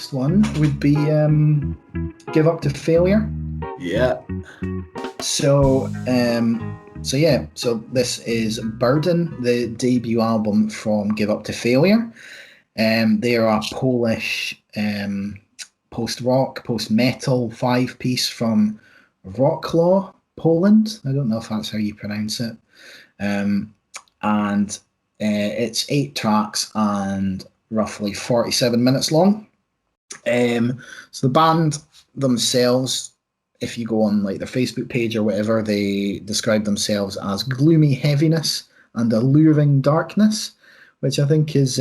next one would be Give Up to Failure. Yeah. So this is Burden, the debut album from Give Up to Failure. They are a Polish post-rock, post-metal 5-piece from Wrocław, Poland. I don't know if that's how you pronounce it. And it's 8 tracks and roughly 47 minutes long. So the band themselves, if you go on like their Facebook page or whatever, they describe themselves as gloomy heaviness and alluring darkness, which I think is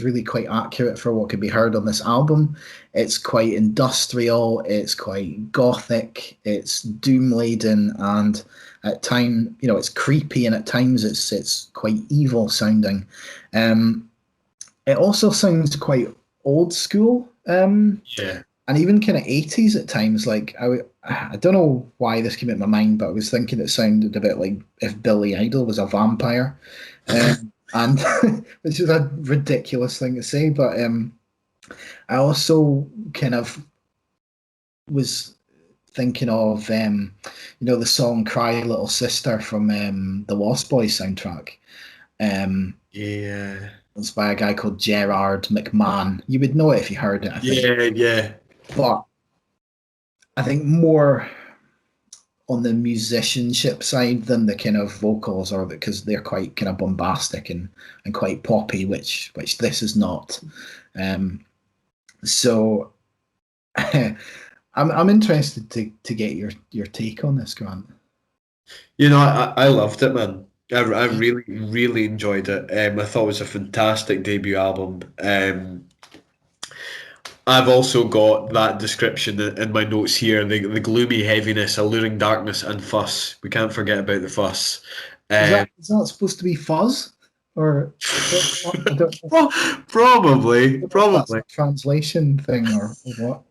really quite accurate for what could be heard on this album. It's quite industrial, it's quite gothic, it's doom-laden, and at times, it's creepy, and at times it's quite evil sounding. It also sounds quite old school. Yeah. And even kind of 80s at times. Like I don't know why this came into my mind, but I was thinking it sounded a bit like if Billy Idol was a vampire, and which is a ridiculous thing to say. But I also kind of was thinking of the song "Cry Little Sister" from the Lost Boys soundtrack. Yeah. It's by a guy called Gerard McMahon. You would know it if you heard it, I think. Yeah. But I think more on the musicianship side than the kind of vocals, or because they're quite kind of bombastic and quite poppy, which this is not. So I'm interested to get your take on this, Grant. I loved it, man. I really, really enjoyed it. I thought it was a fantastic debut album. I've also got that description in my notes here: the gloomy heaviness, alluring darkness, and fuss. We can't forget about the fuss. Is that supposed to be fuzz? Or I don't know. Probably. That's a translation thing or what?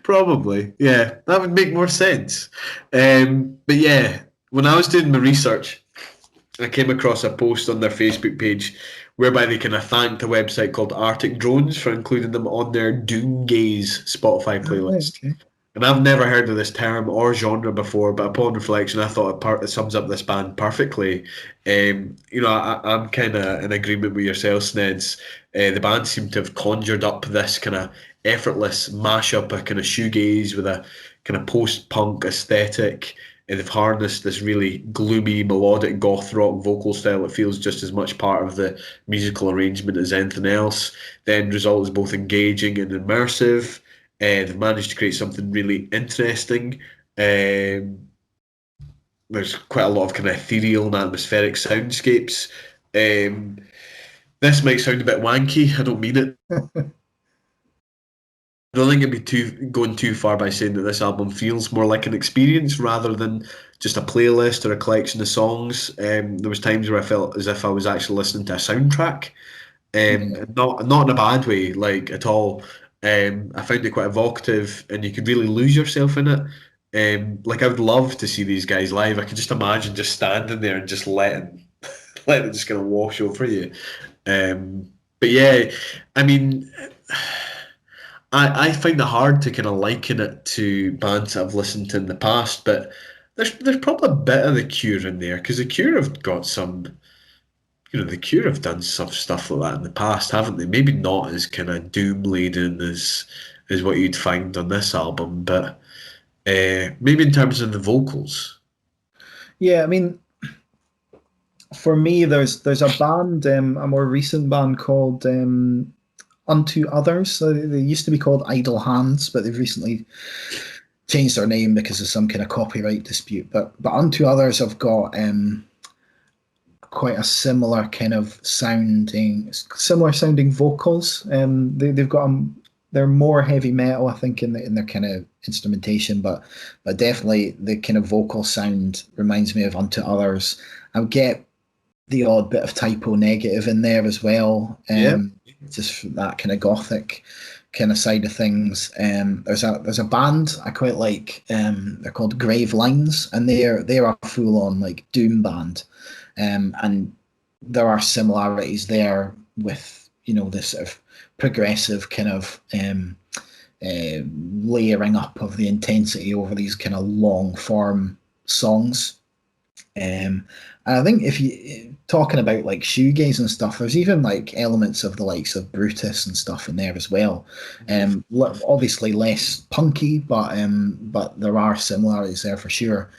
Probably, yeah. That would make more sense. But yeah, when I was doing my research, I came across a post on their Facebook page whereby they kind of thanked a website called Arctic Drones for including them on their Doom Gaze Spotify playlist. Okay. And I've never heard of this term or genre before, but upon reflection, I thought it sums up this band perfectly. I'm kind of in agreement with yourself, Sneds. The band seemed to have conjured up this kind of effortless mashup of kind of shoegaze with a kind of post-punk aesthetic. And they've harnessed this really gloomy, melodic goth rock vocal style that feels just as much part of the musical arrangement as anything else. The end result is both engaging and immersive. They've managed to create something really interesting. There's quite a lot of kind of ethereal and atmospheric soundscapes. This might sound a bit wanky. I don't mean it. I don't think it'd be going too far by saying that this album feels more like an experience rather than just a playlist or a collection of songs. There was times where I felt as if I was actually listening to a soundtrack, not in a bad way, like at all. I found it quite evocative, and you could really lose yourself in it. Like I would love to see these guys live. I could just imagine just standing there and just letting it just kind of wash over you. But yeah, I mean. I find it hard to kind of liken it to bands that I've listened to in the past, but there's probably a bit of The Cure in there, because The Cure have got some, The Cure have done some stuff like that in the past, haven't they? Maybe not as kind of doom-laden as what you'd find on this album, but maybe in terms of the vocals. Yeah, I mean, for me, there's a band, a more recent band called Unto Others. So they used to be called Idle Hands, but they've recently changed their name because of some kind of copyright dispute. But Unto Others have got quite a similar kind of sounding vocals. They've got they're more heavy metal, I think, in their kind of instrumentation, but definitely the kind of vocal sound reminds me of Unto Others. I would get the odd bit of typo negative in there as well. Just that kind of gothic kind of side of things. There's a band I quite like. They're called Grave Lines, and they're a full on like doom band. And there are similarities there with this sort of progressive kind of layering up of the intensity over these kind of long form songs. And I think if you talking about like shoegaze and stuff, there's even like elements of the likes of Brutus and stuff in there as well. Obviously less punky, but there are similarities there for sure.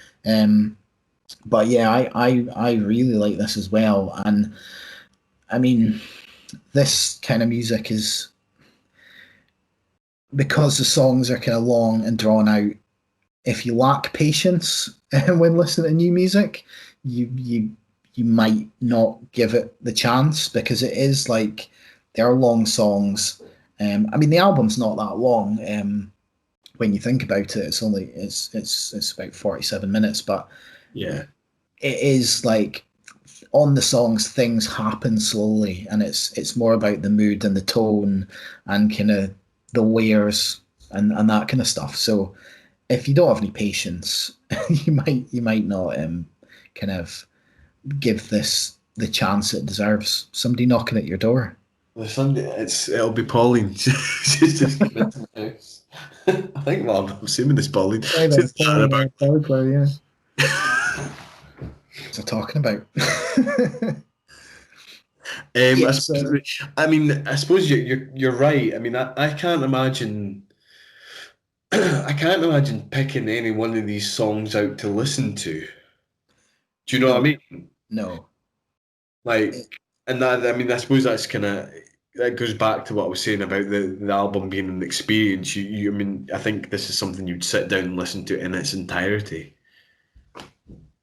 But yeah, I really like this as well. And I mean, this kind of music is, because the songs are kind of long and drawn out. If you lack patience when listening to new music, you might not give it the chance, because it is like, they are long songs. I mean, the album's not that long. When you think about it, it's about 47 minutes, but Yeah. it is like, on the songs things happen slowly, and it's more about the mood and the tone and kind of the layers and that kind of stuff. So if you don't have any patience, you might not kind of give this the chance it deserves. Somebody knocking at your door. Listen, it'll be Pauline. She's just come into the house. I think, well, I'm assuming it's Pauline. Right, She's that's chatting Pauline, about. probably, yeah. What's I talking about? Yeah, so I mean, I suppose you're right. I mean, I can't imagine. I can't imagine picking any one of these songs out to listen to. Do you know what I no, mean? no. Like, It, and that, I mean, I suppose that's kind of, that goes back to what I was saying about the album being an experience. I mean, I think this is something you'd sit down and listen to in its entirety.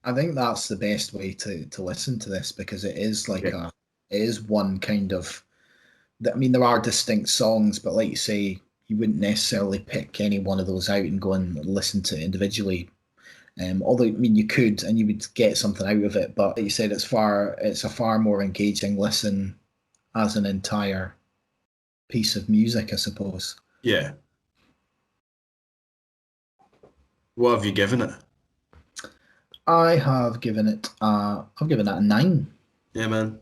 I think that's the best way to listen to this, because it is Yeah. like it is one kind of, I mean, there are distinct songs, but like you say, you wouldn't necessarily pick any one of those out and go and listen to it individually. Although, I mean, you could, and you would get something out of it. But like you said, it's a far more engaging listen as an entire piece of music, I suppose. Yeah. What have you given it? I've given it a 9. Yeah, man.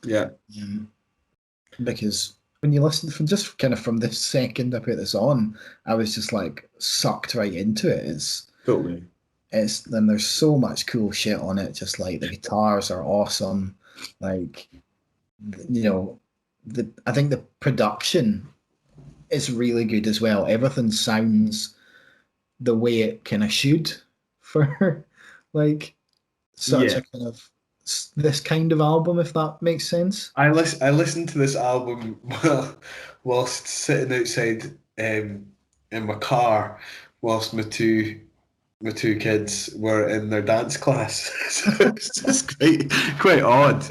Yeah. Um, because when you listen, from just kind of from this second I put this on, I was just like sucked right into it. Totally. It's then there's so much cool shit on it. Just like the guitars are awesome. Like, you know, I think the production is really good as well. Everything sounds the way it kind of should for like such Yeah. a kind of this kind of album, if that makes sense. I listened to this album whilst sitting outside in my car whilst my two kids were in their dance class. So it's just quite odd.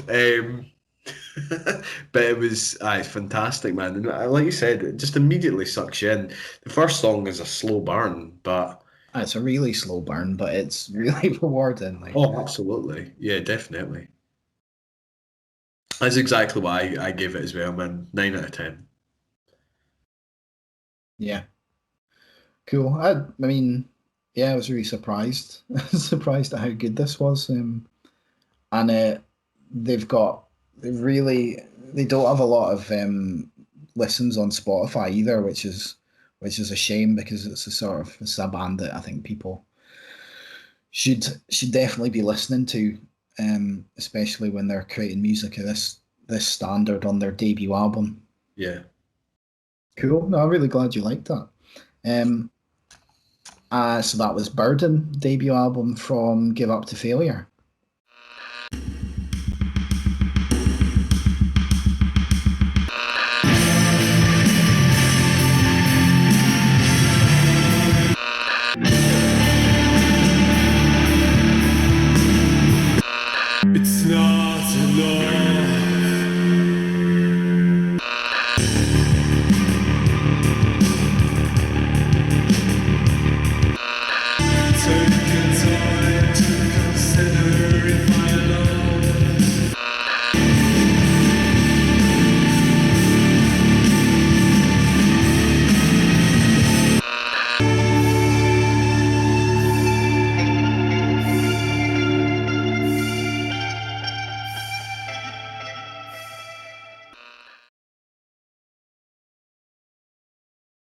But it was fantastic, man. And like you said, it just immediately sucks you in. The first song is a slow burn, but It's a really slow burn, but it's really rewarding. Like, oh, absolutely. Yeah, definitely. That's exactly why I gave it as well, man. 9 out of 10. yeah, cool. I mean, yeah, I was really surprised, surprised at how good this was. And they've got they don't have a lot of listens on Spotify either, which is a shame, because it's a band that I think people should definitely be listening to, especially when they're creating music of this standard on their debut album. Yeah. Cool. No, I'm really glad you liked that. Um, so that was Burden debut album from Give Up to Failure.